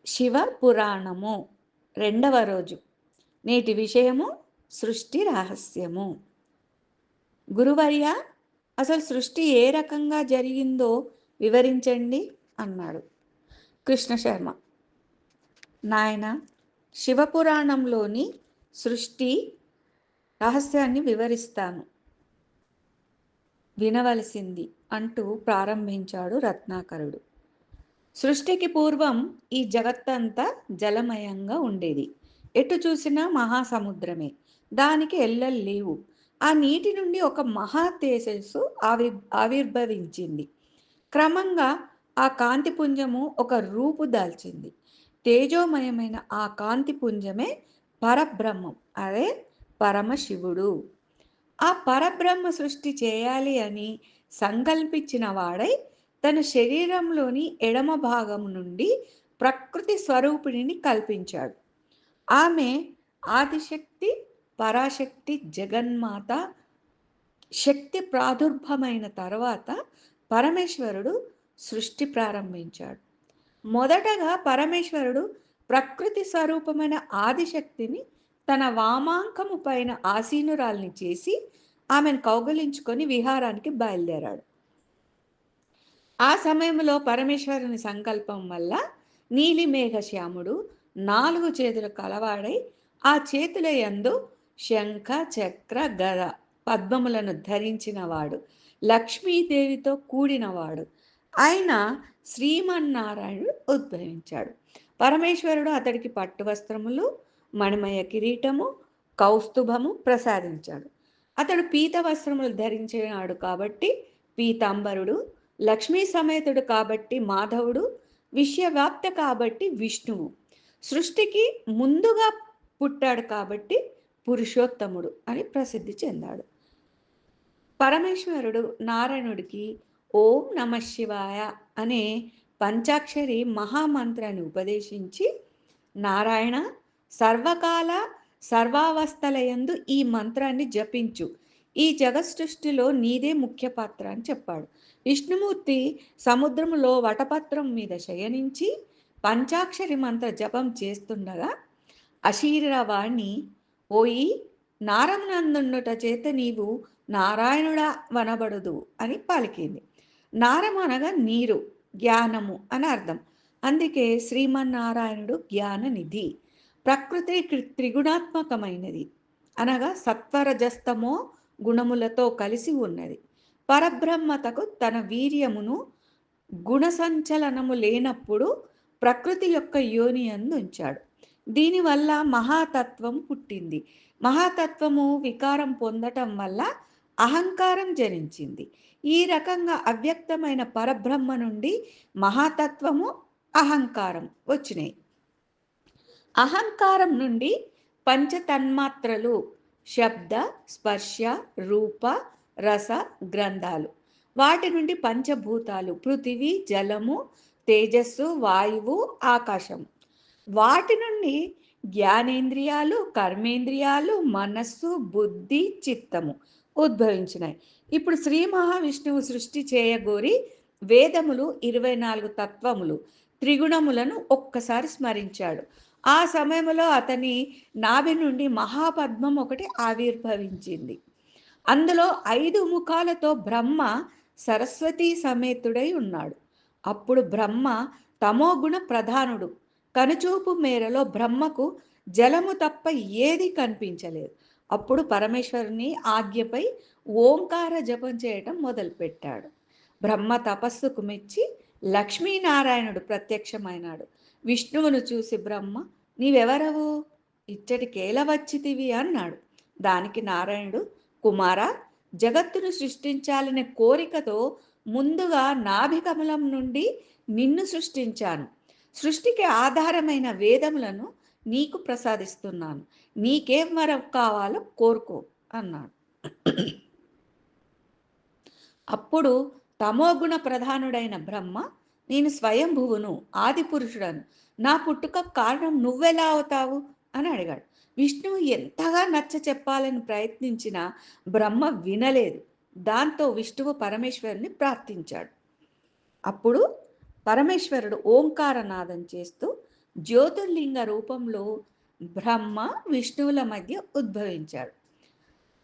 శివ పురాణము రెండవ రోజు. నేటి విషయము సృష్టి రహస్యము. గురువర్య, అసలు సృష్టి ఏ రకంగా జరిగిందో వివరించండి అన్నాడు. కృష్ణ శర్మ: నాయన, శివపురాణంలోని సృష్టి రహస్యాన్ని వివరిస్తాను, వినవలసింది అంటూ ప్రారంభించాడు రత్నాకరుడు. సృష్టికి పూర్వం ఈ జగత్తంతా జలమయంగా ఉండేది. ఎటు చూసినా మహాసముద్రమే. దానికి ఎల్లలు లేవు. ఆ నీటి నుండి ఒక మహా తేజస్సు ఆవిర్భవించింది. క్రమంగా ఆ కాంతిపుంజము ఒక రూపు దాల్చింది. తేజోమయమైన ఆ కాంతిపుంజమే పరబ్రహ్మం, అదే పరమశివుడు. ఆ పరబ్రహ్మ సృష్టి చేయాలి అని సంకల్పించిన వాడై తన శరీరంలోని ఎడమ భాగం నుండి ప్రకృతి స్వరూపిణిని కల్పించాడు. ఆమె ఆదిశక్తి, పరాశక్తి, జగన్మాత. శక్తి ప్రాదుర్భమైన తర్వాత పరమేశ్వరుడు సృష్టి ప్రారంభించాడు. మొదటగా పరమేశ్వరుడు ప్రకృతి స్వరూపమైన ఆదిశక్తిని తన వామాంకము పైన ఆసీనురాల్ని చేసి ఆమెను కౌగలించుకొని విహారానికి బయలుదేరాడు. ఆ సమయంలో పరమేశ్వరుని సంకల్పం వల్ల నీలిమేఘశ్యాముడు 4 చేతులు కలవాడై ఆ చేతుల యందు శంఖ, చక్ర, గద, పద్మములను ధరించినవాడు, లక్ష్మీదేవితో కూడినవాడు ఆయన శ్రీమన్నారాయణుడు ఉద్భవించాడు. పరమేశ్వరుడు అతడికి పట్టు వస్త్రములు, మణిమయ కిరీటము, కౌస్తుభము ప్రసాదించాడు. అతడు పీత వస్త్రములు ధరించినాడు కాబట్టి పీతాంబరుడు, లక్ష్మీ సమేతుడు కాబట్టి మాధవుడు, విశ్వవ్యాప్త కాబట్టి విష్ణువు, సృష్టికి ముందుగా పుట్టాడు కాబట్టి పురుషోత్తముడు అని ప్రసిద్ధి చెందాడు. పరమేశ్వరుడు నారాయణుడికి ఓం నమ శివాయ అనే పంచాక్షరి మహామంత్రాన్ని ఉపదేశించి, నారాయణ, సర్వకాల సర్వావస్థలయందు ఈ మంత్రాన్ని జపించు, ఈ జగత్ సృష్టిలో నీదే ముఖ్య పాత్ర అని చెప్పాడు. విష్ణుమూర్తి సముద్రంలో వటపత్రం మీద శయనించి పంచాక్షరి మంత్ర జపం చేస్తుండగా అశరీరవాణి, ఓయి నారమునందుండుట చేత నీవు నారాయణుడా వనబడదు అని పలికింది. నారం అనగా నీరు, జ్ఞానము అని అర్థం. అందుకే శ్రీమన్నారాయణుడు జ్ఞాననిధి. ప్రకృతి త్రిగుణాత్మకమైనది, అనగా సత్వరజస్తమో గుణములతో కలిసి ఉన్నది. పరబ్రహ్మతకు తన వీర్యమును గుణసంచలనము లేనప్పుడు ప్రకృతి యొక్క యోని యందు ఉంచాడు. దీనివల్ల మహాతత్వం పుట్టింది. మహాతత్వము వికారం పొందటం వల్ల అహంకారం జనించింది. ఈ రకంగా అవ్యక్తమైన పరబ్రహ్మ నుండి మహాతత్వము, అహంకారం వచ్చినాయి. అహంకారం నుండి పంచతన్మాత్రలు, శబ్ద, స్పర్శ, రూప, రస, గ్రంథాలు. వాటి నుండి పంచభూతాలు, పృథివీ, జలము, తేజస్సు, వాయువు, ఆకాశము. వాటి నుండి జ్ఞానేంద్రియాలు, కర్మేంద్రియాలు, మనస్సు, బుద్ధి, చిత్తము ఉద్భవించినాయి. ఇప్పుడు శ్రీ మహావిష్ణువు సృష్టి చేయగోరి వేదములు 24 తత్వములు, త్రిగుణములను ఒక్కసారి స్మరించాడు. ఆ సమయంలో అతని నాభి నుండి మహాపద్మం ఒకటి ఆవిర్భవించింది. అందులో 5 ముఖాలతో బ్రహ్మ సరస్వతీ సమేతుడై ఉన్నాడు. అప్పుడు బ్రహ్మ తమోగుణ ప్రధానుడు. కనుచూపు మేరలో బ్రహ్మకు జలము తప్ప ఏది కనిపించలేదు. అప్పుడు పరమేశ్వరుని ఆజ్ఞపై ఓంకార జపం చేయటం మొదలుపెట్టాడు. బ్రహ్మ తపస్సుకు మెచ్చి లక్ష్మీనారాయణుడు ప్రత్యక్షమైనాడు. విష్ణువును చూసి బ్రహ్మ, నీవెవరవు, ఇచ్చటికేల వచ్చితివి అన్నాడు. దానికి నారాయణుడు, కుమారా, జగత్తును సృష్టించాలనే కోరికతో ముందుగా నాభికమలం నుండి నిన్ను సృష్టించాను. సృష్టికి ఆధారమైన వేదములను నీకు ప్రసాదిస్తున్నాను. నీకేం వరం కావాలో కోరుకో అన్నాడు. అప్పుడు తమోగుణ ప్రధానుడైన బ్రహ్మ, నేను స్వయంభువును, ఆది పురుషుడను, నా పుట్టుక కారణం నువ్వెలా అవుతావు అని అడిగాడు. విష్ణువు ఎంతగా నచ్చ చెప్పాలని ప్రయత్నించినా బ్రహ్మ వినలేదు. దాంతో విష్ణువు పరమేశ్వరుని ప్రార్థించాడు. అప్పుడు పరమేశ్వరుడు ఓంకారనాదం చేస్తూ జ్యోతిర్లింగ రూపంలో బ్రహ్మ విష్ణువుల మధ్య ఉద్భవించాడు.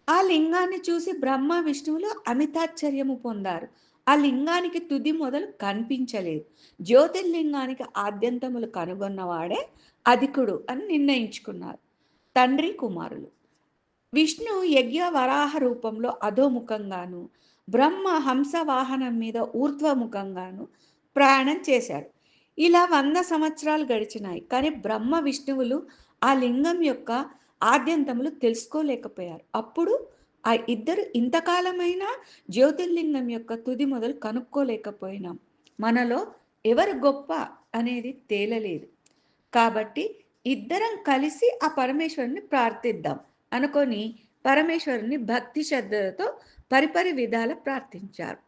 ఆ లింగాన్ని చూసి బ్రహ్మ విష్ణువులు అమితాశ్చర్యము పొందారు. ఆ లింగానికి తుది మొదలు కనిపించలేదు. జ్యోతిర్లింగానికి ఆద్యంతములు కనుగొన్నవాడే అధికుడు అని నిర్ణయించుకున్నారు తండ్రి కుమారులు. విష్ణు యజ్ఞ వరాహ రూపంలో అధోముఖంగాను, బ్రహ్మ హంస వాహనం మీద ఊర్ధ్వముఖంగాను ప్రయాణం చేశారు. ఇలా 100 సంవత్సరాలు గడిచినాయి. కానీ బ్రహ్మ విష్ణువులు ఆ లింగం యొక్క ఆద్యంతములు తెలుసుకోలేకపోయారు. అప్పుడు ఆ ఇద్దరు ఇంతకాలమైనా జ్యోతిర్లింగం యొక్క తుది మొదలు కనుక్కోలేకపోయినాం. మనలో ఎవరు గొప్ప అనేది తేలలేదు. కాబట్టి ఇద్దరం కలిసి ఆ పరమేశ్వరుని ప్రార్థిద్దాం అనుకొని పరమేశ్వరుని భక్తి శ్రద్ధలతో పరిపరి విధాల ప్రార్థించారు.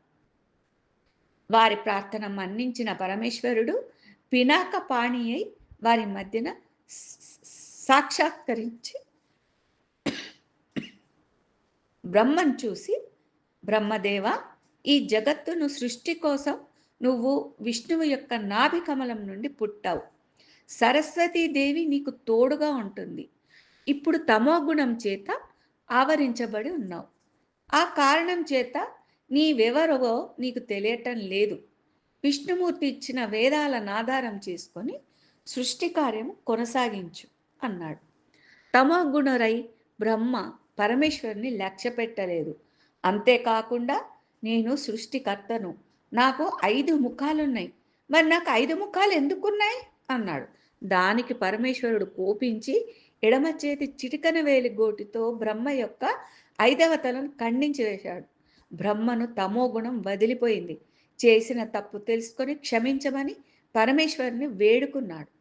వారి ప్రార్థన మన్నించిన పరమేశ్వరుడు పినాక పాణి అయి వారి మధ్యన సాక్షాత్కరించి బ్రహ్మను చూసి, బ్రహ్మదేవ, ఈ జగత్తును సృష్టి కోసం నువ్వు విష్ణువు యొక్క నాభి కమలం నుండి పుట్టావు. సరస్వతీదేవి నీకు తోడుగా ఉంటుంది. ఇప్పుడు తమోగుణం చేత ఆవరించబడి ఉన్నావు. ఆ కారణం చేత నీవెవరవో నీకు తెలియటం లేదు. విష్ణుమూర్తి ఇచ్చిన వేదాలను ఆధారం చేసుకొని సృష్టి కార్యం కొనసాగించు అన్నాడు. తమోగుణరై బ్రహ్మ పరమేశ్వరుని లక్ష్య పెట్టలేదు. అంతేకాకుండా నేను సృష్టికర్తను, నాకు 5 ముఖాలున్నాయి, మరి నాకు 5 ముఖాలు ఎందుకున్నాయి అన్నాడు. దానికి పరమేశ్వరుడు కోపించి ఎడమ చేతి చిటికన వేలి గోటితో బ్రహ్మ యొక్క 5వ తలను ఖండించి వేశాడు. బ్రహ్మను తమోగుణం వదిలిపోయింది. చేసిన తప్పు తెలుసుకొని క్షమించమని పరమేశ్వరుని వేడుకున్నాడు.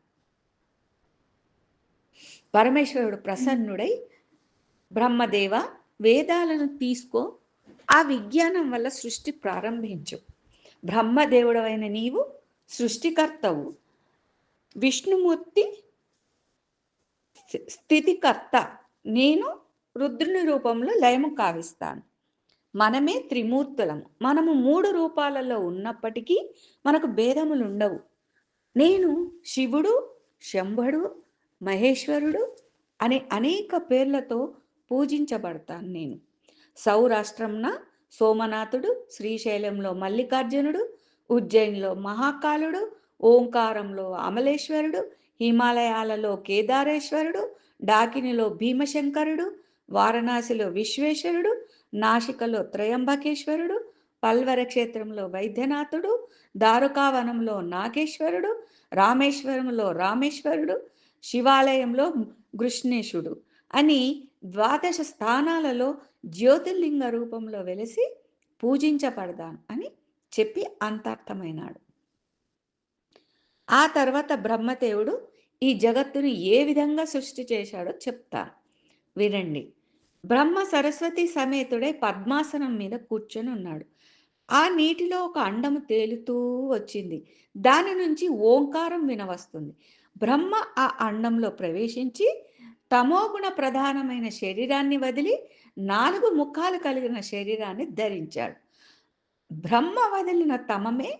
పరమేశ్వరుడు ప్రసన్నుడై, బ్రహ్మదేవ, వేదాలను తీసుకో, ఆ విజ్ఞానం వల్ల సృష్టి ప్రారంభించు. బ్రహ్మదేవుడవైన నీవు సృష్టికర్తవు, విష్ణుమూర్తి స్థితికర్త, నేను రుద్రుని రూపంలో లయము కావిస్తాను. మనమే త్రిమూర్తులము. మనము 3 రూపాలలో ఉన్నప్పటికీ మనకు భేదములు ఉండవు. నేను శివుడు, శంభుడు, మహేశ్వరుడు అనే అనేక పేర్లతో పూజించబడతాను. నేను సౌరాష్ట్రంన సోమనాథుడు, శ్రీశైలంలో మల్లికార్జునుడు, ఉజ్జయిన్లో మహాకాలుడు, ఓంకారంలో అమలేశ్వరుడు, హిమాలయాలలో కేదారేశ్వరుడు, డాకినిలో భీమశంకరుడు, వారణాసిలో విశ్వేశ్వరుడు, నాసికలో త్రయంబకేశ్వరుడు, పల్వర క్షేత్రంలో వైద్యనాథుడు, దారుకావనంలో నాగేశ్వరుడు, రామేశ్వరంలో రామేశ్వరుడు, శివాలయంలో కృష్ణేశుడు అని 12 స్థానాలలో జ్యోతిర్లింగ రూపంలో వెలిసి పూజించబడదాను అని చెప్పి అంతర్థమైనాడు. ఆ తర్వాత బ్రహ్మదేవుడు ఈ జగత్తును ఏ విధంగా సృష్టి చేశాడో చెప్తాను, వినండి. బ్రహ్మ సరస్వతి సమేతుడై పద్మాసనం మీద కూర్చొని ఉన్నాడు. ఆ నీటిలో ఒక అండము తేలుతూ వచ్చింది. దాని నుంచి ఓంకారం వినవస్తుంది. బ్రహ్మ ఆ అండంలో ప్రవేశించి తమోగుణ ప్రధానమైన శరీరాన్ని వదిలి 4 ముఖాలు కలిగిన శరీరాన్ని ధరించాడు. బ్రహ్మ వదిలిన తమమే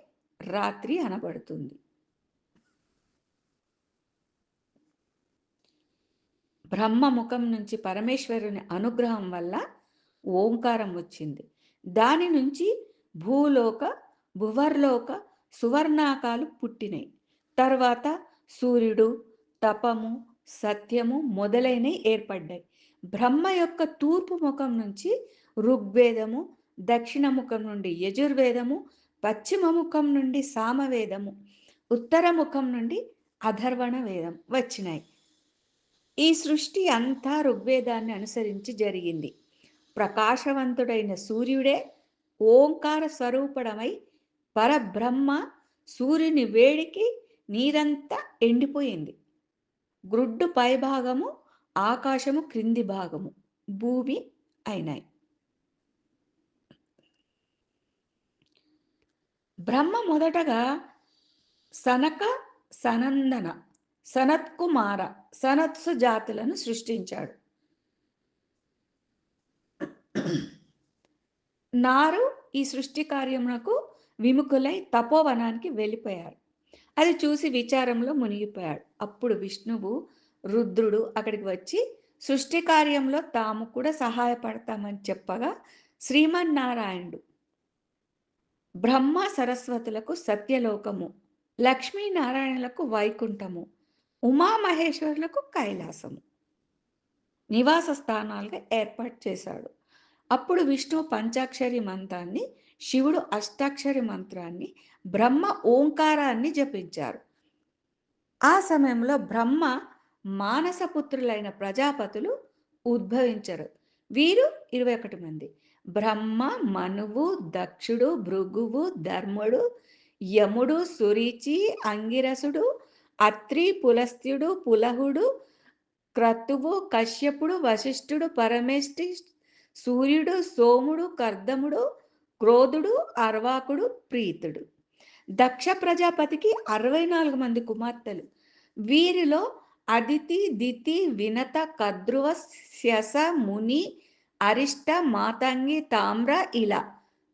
రాత్రి అనబడుతుంది. బ్రహ్మ ముఖం నుంచి పరమేశ్వరుని అనుగ్రహం వల్ల ఓంకారం వచ్చింది. దాని నుంచి భూలోక, భువర్లోక, సువర్ణాకాలు పుట్టినాయి. తర్వాత సూర్యుడు, తపము, సత్యము మొదలైనవి ఏర్పడ్డాయి. బ్రహ్మ యొక్క తూర్పు ముఖం నుంచి ఋగ్వేదము, దక్షిణ ముఖం నుండి యజుర్వేదము, పశ్చిమ ముఖం నుండి సామవేదము, ఉత్తర ముఖం నుండి అధర్వణ వేదం వచ్చినాయి. ఈ సృష్టి అంతా ఋగ్వేదాన్ని అనుసరించి జరిగింది. ప్రకాశవంతుడైన సూర్యుడే ఓంకార స్వరూపడమై పరబ్రహ్మ సూర్యుని వేడికి నీరంతా ఎండిపోయింది. గ్రుడ్డు పైభాగము, ఆకాశము క్రింది భాగము, భూమి అయినాయి. బ్రహ్మ మొదటగా సనక, సనందన, సనత్కుమార, సనత్సు జాతులను సృష్టించాడు. నారు ఈ సృష్టి కార్యమునకు విముఖులై తపోవనానికి వెళ్ళిపోయారు. అది చూసి విచారంలో మునిగిపోయాడు. అప్పుడు విష్ణువు, రుద్రుడు అక్కడికి వచ్చి సృష్టి కార్యంలో తాము కూడా సహాయపడతామని చెప్పగా శ్రీమన్నారాయణుడు బ్రహ్మ సరస్వతులకు సత్యలోకము, లక్ష్మీనారాయణులకు వైకుంఠము, ఉమామహేశ్వరులకు కైలాసము నివాస స్థానాలుగా ఏర్పాటు చేశాడు. అప్పుడు విష్ణు పంచాక్షరి మంత్రాన్ని, శివుడు అష్టాక్షరి మంత్రాన్ని, బ్రహ్మ ఓంకారాన్ని జపించారు. ఆ సమయంలో బ్రహ్మ మానసపుత్రులైన ప్రజాపతులు ఉద్భవించరు. వీరు 21 మంది. బ్రహ్మ, మనువు, దక్షుడు, భృగువు, ధర్ముడు, యముడు, సురీచి, అంగిరసుడు, అత్రి, పులస్త్యుడు, పులహుడు, క్రతువు, కశ్యపుడు, వశిష్ఠుడు, పరమేష్ఠి, సూర్యుడు, సోముడు, కర్దముడు, క్రోధుడు, అర్వాకుడు, ప్రీతుడు. దక్ష ప్రజాపతికి 64 మంది కుమార్తెలు. వీరిలో అదితి, దితి, వినత, కద్రువ, శశ, ముని, అరిష్ట, మాతంగి, తామ్ర ఇలా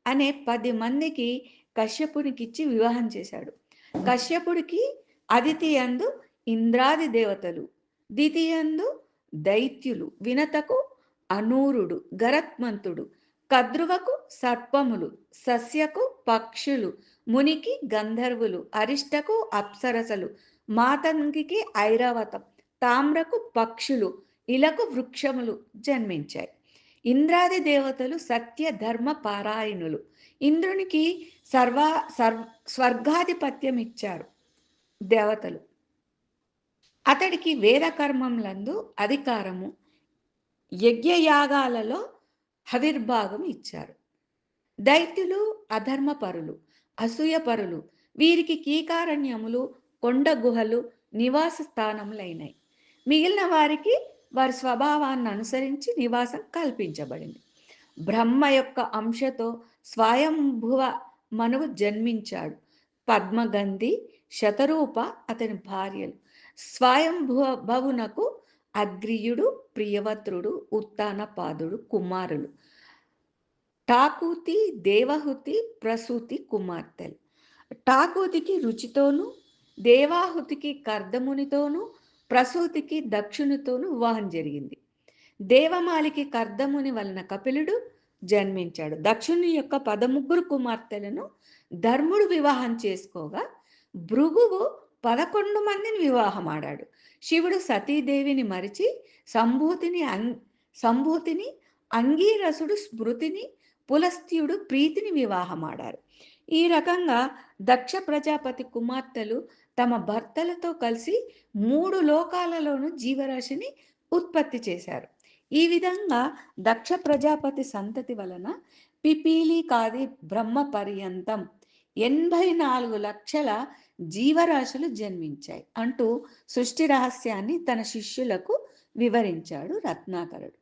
అనే 10 మందికి కశ్యపునికిచ్చి వివాహం చేశాడు. కశ్యపుడికి అదితి యందు ఇంద్రాది దేవతలు, దితి యందు దైత్యులు, వినతకు అనూరుడు, గరత్మంతుడు, కద్రువకు సర్పములు, సస్యకు పక్షులు, మునికి గంధర్వులు, అరిష్టకు అప్సరసలు, మాతంగికి ఐరావతం, తామ్రకు పక్షులు, ఇలకు వృక్షములు జన్మించాయి. ఇంద్రాది దేవతలు సత్య ధర్మ పారాయణులు. ఇంద్రునికి స్వర్గాధిపత్యం ఇచ్చారు దేవతలు. అతడికి వేదకర్మములందు అధికారము, యజ్ఞయాగాలలో హవిర్భాగం ఇచ్చారు. దైత్యులు అధర్మపరులు, అసూయపరులు. వీరికి కీకారణ్యములు, కొండ గుహలు నివాస స్థానములైనాయి. మిగిలిన వారికి వారి స్వభావాన్ని అనుసరించి నివాసం కల్పించబడింది. బ్రహ్మ యొక్క అంశతో స్వయంభువ మనువు జన్మించాడు. పద్మగంధి, శతరూప అతని భార్యలు. స్వయంభువునకు అగ్రియుడు, ప్రియవత్రుడు, ఉత్తానపాదుడు కుమారులు. టాకుతి, దేవహుతి, ప్రసూతి కుమార్తెలు. టాకుతికి రుచితోనూ, దేవాహుతికి కర్దమునితోనూ, ప్రసూతికి దక్షునితోనూ వివాహం జరిగింది. దేవమాలికి కర్దముని వలన కపిలుడు జన్మించాడు. దక్షుని యొక్క 13 కుమార్తెలను ధర్ముడు వివాహం చేసుకోగా భృగువు 11 మందిని వివాహమాడాడు. శివుడు సతీదేవిని మరిచి సంభూతిని, అంగీరసుడు స్మృతిని, పులస్త్యుడు ప్రీతిని వివాహమాడారు. ఈ రకంగా దక్ష ప్రజాపతి కుమార్తెలు తమ భర్తలతో కలిసి 3 లోకాలలోనూ జీవరాశిని ఉత్పత్తి చేశారు. ఈ విధంగా దక్ష ప్రజాపతి సంతతి వలన పిపీలి కాది బ్రహ్మ పర్యంతం 84 లక్షల జీవరాశులు జన్మించాయి అంటూ సృష్టి రహస్యాన్ని తన శిష్యులకు వివరించాడు రత్నాకరుడు.